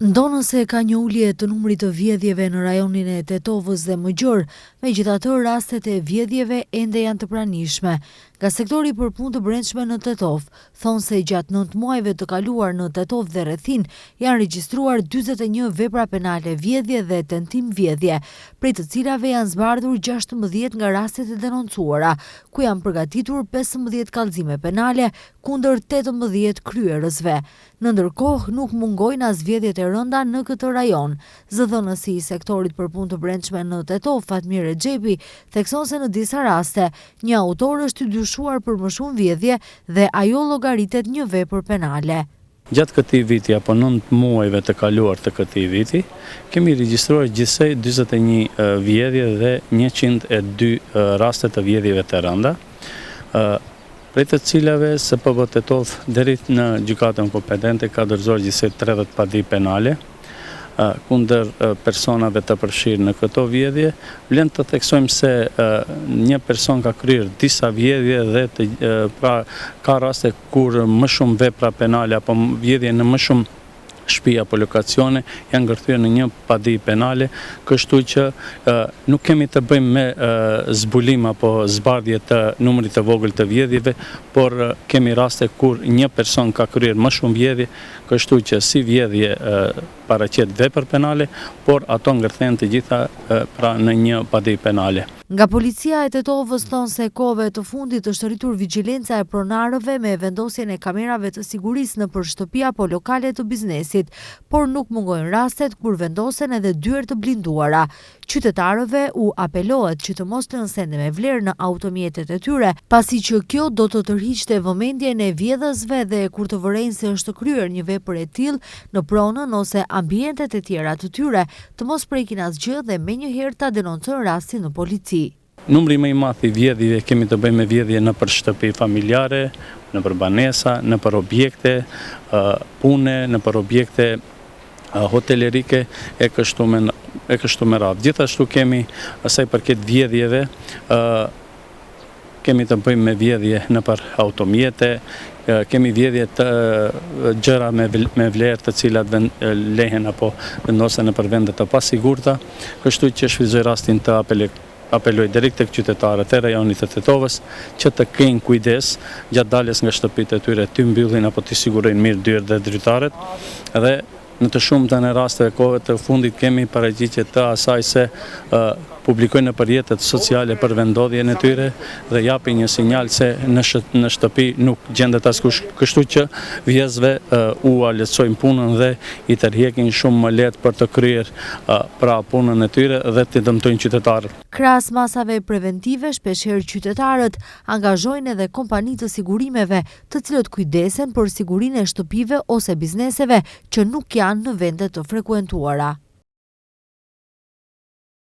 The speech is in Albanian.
Ndonë se ka një ulje të numrit të vjedhjeve në rajonin e Tetovës dhe Mëgjor, megjithatë rastet e vjedhjeve ende janë të pranishme. Nga sektori për punë të brendshme në Tetovë, thonë se gjatë 9 muajve të kaluar në Tetovë dhe rrethin janë regjistruar 41 vepra penale vjedhje dhe tentim vjedhje, prej të cilave janë zbardhur 16 nga rastet e denoncuara, ku janë përgatitur 15 kallëzime penale kundër 18 kryerësve. Në ndërkohë, nuk mungojnë as vjedhjet e rënda në këtë rajon. Zëdhënësi i sektorit për punë të brendshme në Tetovë, Fatmir Rexhepi, thekson se në disa raste, një autor është i dyshuar për më shumë vjedhje dhe ajo llogaritet një vepër penale. Gjatë këtij viti apo 9 muajve të kaluar të këtij viti, kemi regjistruar gjithsej 41 vjedhje dhe 102 raste të vjedhjeve të rënda, prej të cilave SPB Tetovë deri në gjykatën kompetente ka dorëzuar gjithsej 30 padi penale kundër personave të përfshirë në këto vjedhje. Vlen të theksojmë se një person ka kryer disa vjedhje dhe ka raste kur më shumë vepra penale apo vjedhje në më shumë shtëpi apo lokacione janë ngërthyer në një padi penale, kështu që nuk kemi të bëjmë me zbulim apo zbardhje të numrit të vogël të vjedhjeve, por kemi raste kur një person ka kryer më shumë vjedhje, kështu që si vjedhje paraqet vepër penale, por ato ngërthehen të gjitha pra në një padi penale. Nga policia e Tetovës thonë se kohëve të fundit është rritur vigjilenca e pronarëve me vendosjen e kamerave të sigurisë nëpër shtëpi apo lokale të biznesit, por nuk mungojnë rastet kur vendosen edhe dyert të blinduara. Qytetarëve u apelohet që të mos lënë sende me vlerë në automjetet e tyre, pasi që kjo do të tërhiqte vëmendjen e vjedhësve dhe kur të vërejnë se është kryer një vepër e tillë në pronën ose ambientet e tjera të tyre, të mos prekin asgjë dhe menjëherë ta denoncojnë rastin në polici. Numri më i madh i vjedhjeve kemi të bëjmë me vjedhje nëpër shtëpi familjare, nëpër banesa, nëpër objekte pune, nëpër objekte hotelerike e kështu me radhë. Gjithashtu kemi asaj përket vjedhjeve, kemi të bëjmë me vjedhje nëpër automjete, kemi vjedhje të gjëra me vlerë të cilat lehen apo vendosen nëpër vende të pasigurta, kështu që shfrytëzoj rastin të apeloj direkt tek qytetarët e rajonit të Tetovës që të kenë kujdes gjatë daljes nga shtëpitë e tyre, të mbyllin apo të sigurojnë mirë dyert dhe drytarët, dhe në të shumtën e rasteve kohëve të fundit kemi paraqitje të asaj se publikojnë në rrjetet sociale për vendodhjen e tyre dhe japin një sinjal se në shtëpi nuk gjendet askush, kështu që vjedhësve u lehtësojnë punën dhe i tërheqin shumë më lehtë për të kryer pra punën e tyre dhe të dëmtojnë qytetarët. Krahas masave preventive, shpeshherë qytetarët angazhojnë edhe kompani të sigurimeve, të cilët kujdesen për sigurinë e shtëpive ose bizneseve që nuk janë në vende të frekuentuara.